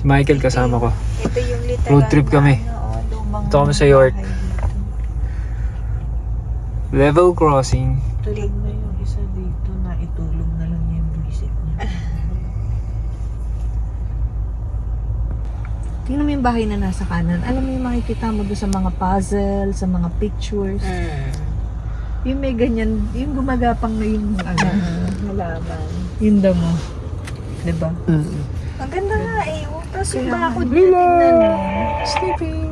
Michael kasama ko. Ito yung literal Road trip kami. lumang Ito kami sa York. bahay dito. Level crossing. Tulog na yung isa dito na itulog na lang niya yung buwisit niya. Tingnan mo yung bahay na nasa kanan. Alam mo yung makikita mo doon sa mga puzzle, sa mga pictures. Yung may ganyan, yung gumagapang na yung halaman. Yun daw mo. Diba? Ang ganda nga eh. Tapos yung Kaya bakod Hello. na tingnan mo. Sleeping.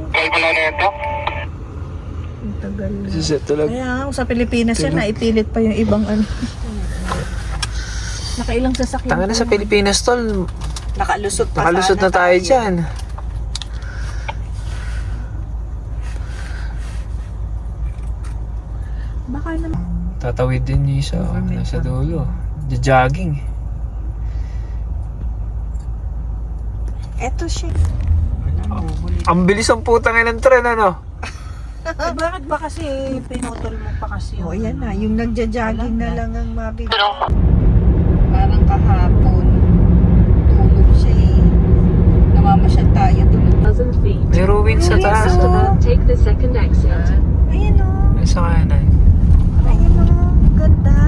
Ang tagal na. Suset tulog. Kaya nga, sa Pilipinas yan, naipilit pa yung ibang ano. Nakailang sasakyan. Tanga na sa Pilipinas, tol. Nakalusot pa Nakalusot na tayo dyan. Baka naman. Tatawid din yung isa. Nasa dulo. Jogging. Eto siya. Ang bilis ang putang ng tren, ano? Bakit ba kasi pinutol mo pa kasi? O yan na, yung nagja-jogging na lang ang mabig. Ano? Parang kahapon. Tulog siya eh. Namamasyal tayo tulog. 1,000 feet. May ruin sa taas. Ruins, Oh. Take the second exit. Ayan o. May sa kanan. Ayan o. Ganda.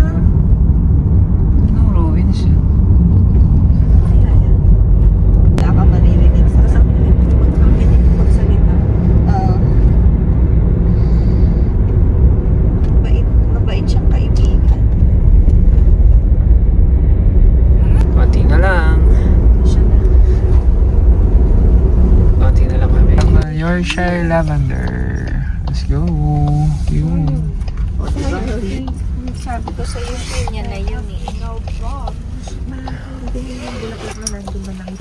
Anong ruins yun? Ayan. Wala ka maririnig sa kasama. Magkakinig pagsalita. Mabait siyang kaibigan. Konti na lang. Siya na. Konti na lang kami. Yorkshire Lavender. Let's go. Yun. O, diba? Sabi ko sa iyo, niya na yun eh. No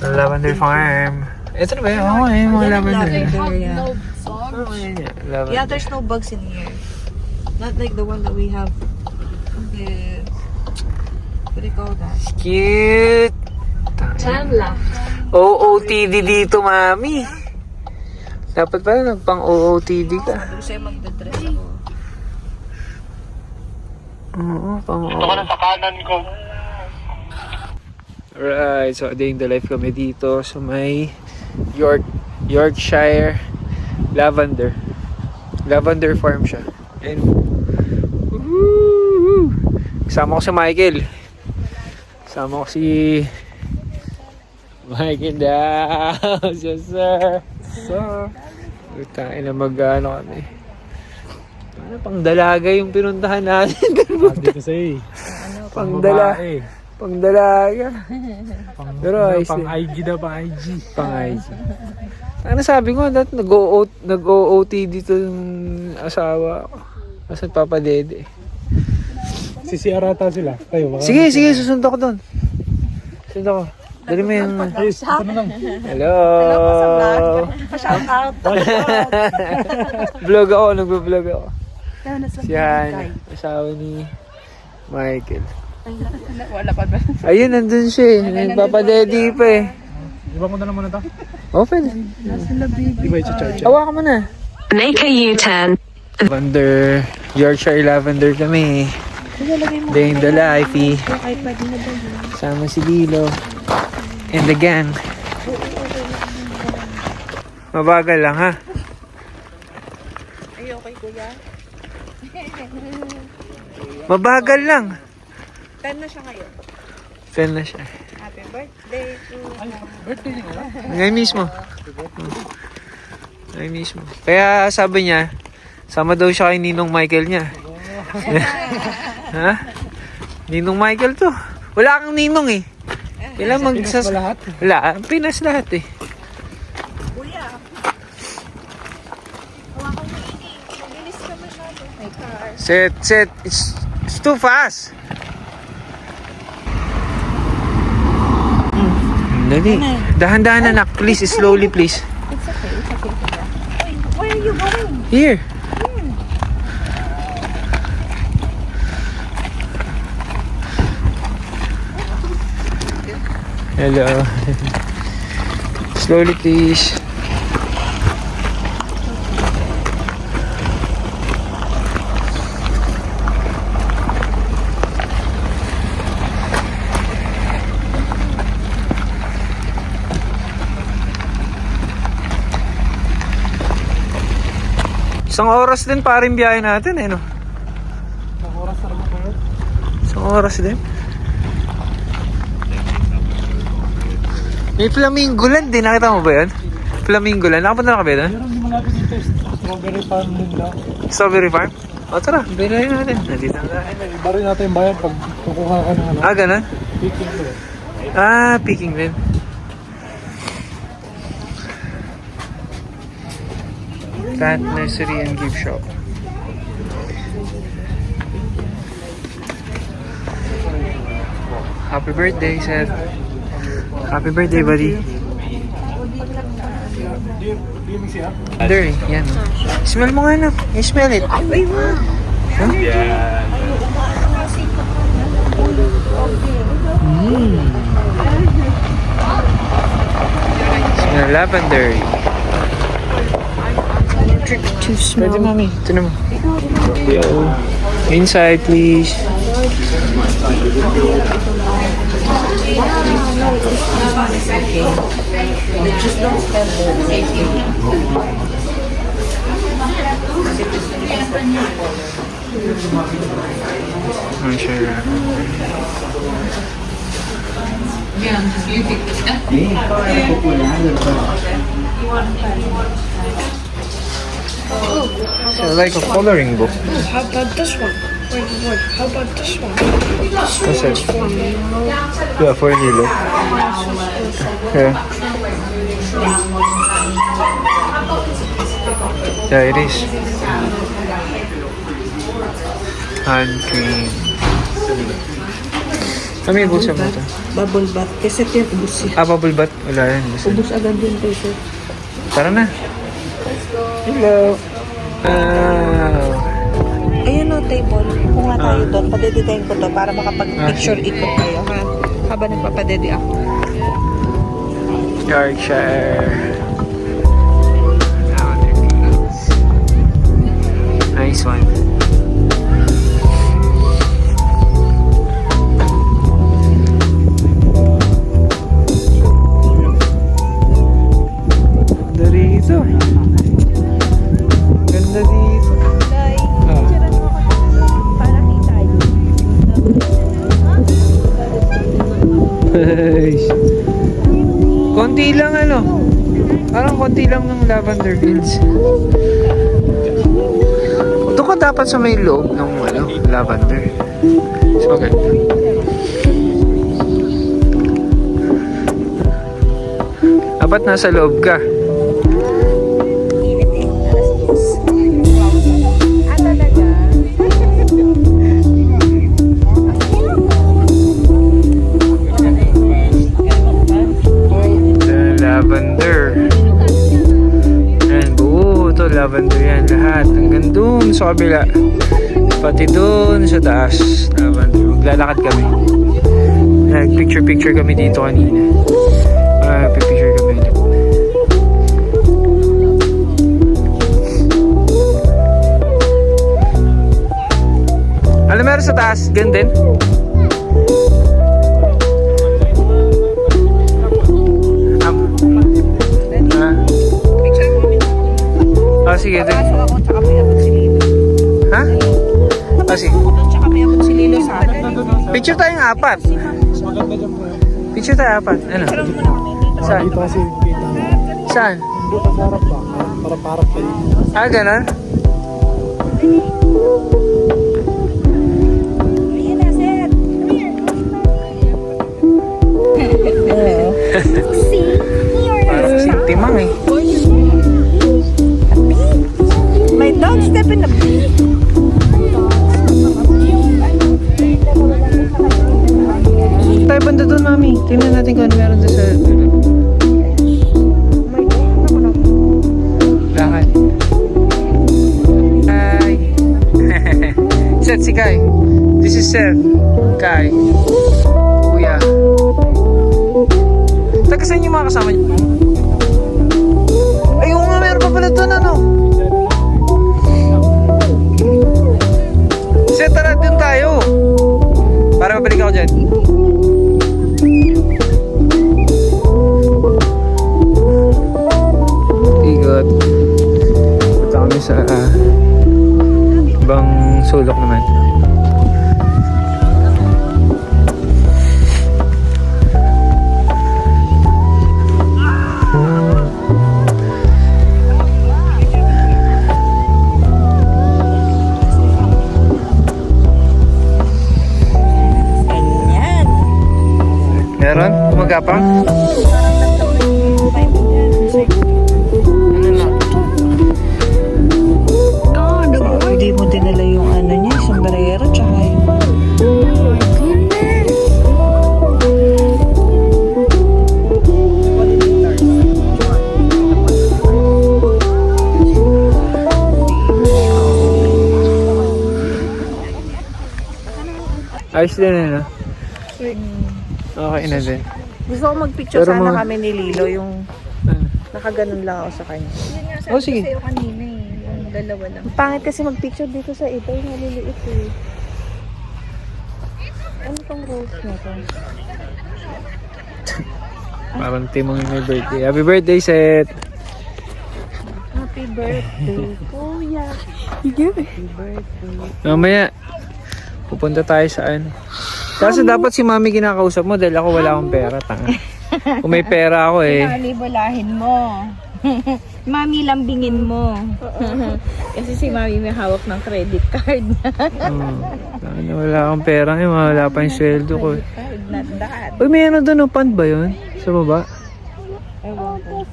Lavender Farm. Ito na ba yun? Oo, yung mga lavender. Yeah. Oo, yun yan. Lavender. Yeah, there's no bugs in here. Not like the one that we have. The, what do you call that? Cute. Turn left. OOTD dito, mami. Dapat pala nagpang OOTD ka. Sabi ko sa'yo magdadress ako. Oo, pang OOTD. Sa kanan ko. Alright, so a day in the life kami dito sa may Yorkshire Lavender. Lavender Farm siya. And woohoo! Kasama ko si Michael. Kasama ko si Michael daw. Yes, sir. So, tayo na mag-ano kami. Ano, pang dalaga yung pinuntahan natin. Dito sa iyo. Pang dalaga. Pero ayos Pang din. IG daw, pang IG. Pang IG. Ano sabi ko, dati nag-OOT dito yung asawa ko. Kasi nagpapadede. Sisiarata sila. Kayo, baka Sige, susunod ako doon. Susunod ako. Dali mo yung... Ay, ito na lang. Hello! Shout out. Vlog ako, nagbablog ako. Si Hannah, asawa ni Michael. Wala pa ba? Ayun, nandun siya eh. Nagpapadede pa eh. Iba ko na lang muna ito. Open. Di ba i-charge? Hawakan mo na. Make a U-turn. Lavender, Yorkshire Lavender kami. Day in the life eh. Sama si Lilo. And the gang. Mabagal lang ha. Ay, okay kuya. Mabagal lang. 10 na siya ngayon. 10 na siya. Happy birthday to Ngayon mismo. Ngayon mismo. Kaya sabi niya, sama daw siya kay Ninong Michael niya. Ha? Ninong Michael to. Wala kang ninong eh. Kailan Pinas ba lahat? Wala. Pinas lahat eh. kuya. Hawakan mo ini. Mabilis ka masyado. May car. Set. It's too fast. Dali. Dahan-dahan anak. Please, slowly please. It's okay kuya. Wait, where are you going? Here. Hello. Slowly please. Isang oras din pa rin biyahe natin eh, no? Ang oras na naman kayo. Isang oras din. May Flamingo Land din. Nakita mo ba yun? Flamingo Land. Nakapunta na ka ba doon? Meron di malapit dito. Strawberry farm din daw. Strawberry Farm? O tara, bilhin natin. Nandito na tayo. Iba rin natin yung bayad pag kukuha ka ng ano. Ah, ganun? Picking ko. Ah, picking din. Cat Nursery and Gift Shop. Happy birthday, Seth. Happy birthday, buddy. There, yan. Smell mo nga na. I-smell it. Huh? Smell lavender. Pwede, mami. Ito naman. Inside, please. I'm sure. So like a coloring book. How about this one? Wait, how about this one? What's that? Yeah, for Hilo. Yeah. Yeah, it is. Hand cream. Kami bulsa mo ito. Bubble bath. Kasi yan, ubus yan. Ah, bubble bath. Wala yan. Basta. Ubus agad yun kayo, sir. Tara na. Hello. Ayun o, table. Kung nga tayo doon, padedetayin ko to para makapag-picture ikot tayo, ha? Habang nagpapadede ako. Yorkshire. Nice one. Ganda rito. Ganda dito. Nice. Konti lang ano. Parang konti lang ng lavender fields. Doon ka dapat sa may loob ng ano, lavender. So, okay. Dapat nasa loob ka. Lavender. Ayan, buo ito. Lavender yan. Lahat. Hanggang dun sa kabila. Pati dun sa taas. Lavender. Maglalakad kami. Nag-picture-picture kami dito kanina. Picture kami ulit. Alam mo meron sa taas? Ganun din? Ah, sige. Pasok ako, tsaka may abot si Lilo. Ha? Ah, sige. Tsaka may abot si Lilo sa akin. Picture tayong apat. Maganda dyan po. Picture tayo apat. Ano? Saan? Dito kasi kita. Saan? Dito sa harap ba? Para parap kayo. Ah, ganun? Ayan na, sir. Parang si Timang eh. My dog step in the bee. Tayo banda doon, mami. Tingnan natin kung ano meron doon sa... Lakad. Hi! Seth, si Kai. This is Seth. Kai. Kuya. Taga saan yung mga kasama niyo? Ay, oo nga, meron pa pala doon, ano? Seth, tara doon tayo. Para mabalik ako dyan. Igot. Punta kami sa sulok naman. Ganyan. Meron? Gumagapang? Hindi mo dinala yung ano niya, sombrero, tsaka yung... Ayos din eh, no? Okay na din. Gusto ko mag-picture Pero sana mga- kami ni Lilo, yung Ano? nakaganon lang ako sa kanya. Oh, sige. Sa'yo kanina eh. Yung dalawa lang. Pangit kasi mag-picture dito sa iba, yung maliliit eh. Ano tong rose na to? Parang timong may birthday. Happy birthday, Seth! Happy birthday, kuya. Happy birthday. Mamaya, pupunta tayo sa ano. Kasi dapat si mami kinakausap mo dahil ako wala akong pera, tanga. Kung may pera ako eh. Bolahin mo. Mami, lambingin mo. Kasi si Mami may hawak ng credit card. Tanga, wala akong pera eh, wala pa yung sweldo ko eh. Card, not that. Uy, may ano doon, pond ba yun? Sa baba? Ewan ko.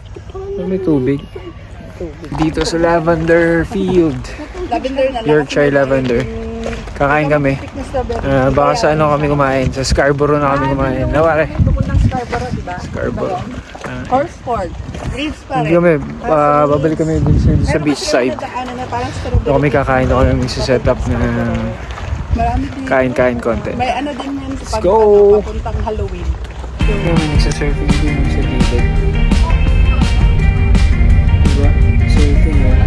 May tubig. Dito sa lavender field. Lavender na lang. Yorkshire lavender. Kakain kami. Baka sa ano kami kumain. Sa Scarborough na kami kumain. Nawari. Bukod ng Scarborough, diba? Scarborough. Horseford. Leaves pa Hindi rin. kami, babalik kami dun sa beach side. Ano na, parang strawberry. Doon kami kakain, doon kami magsiset up na Marami din. kain-kain content. May ano din yan sa Let's go! papuntang Halloween. Kami nagsasurfing din sa gilid. Diba? Surfing eh.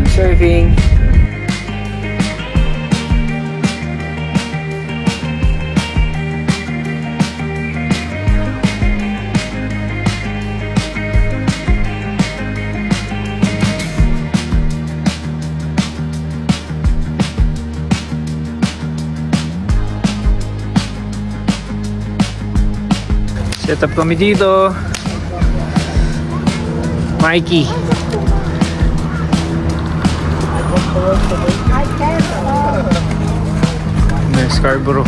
Surfing. Set up kami dito. Mikey. May Scarborough.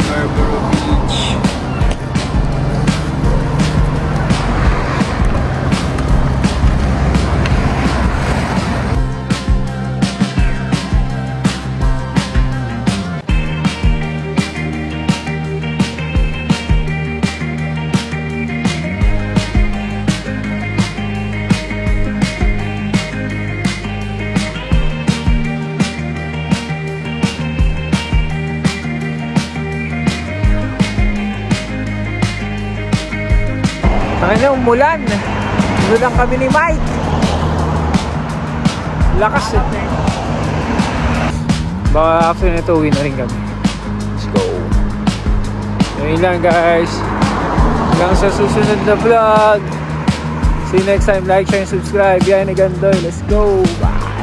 Scarborough Beach. Ano, umulan. Umulan kami ni Mike. Lakas eh. Baka after nito, uwi na rin kami. Let's go. Yun lang guys. Hanggang sa susunod na vlog. See you next time. Like, share, and subscribe. Yan, Gandoy. Let's go. Bye.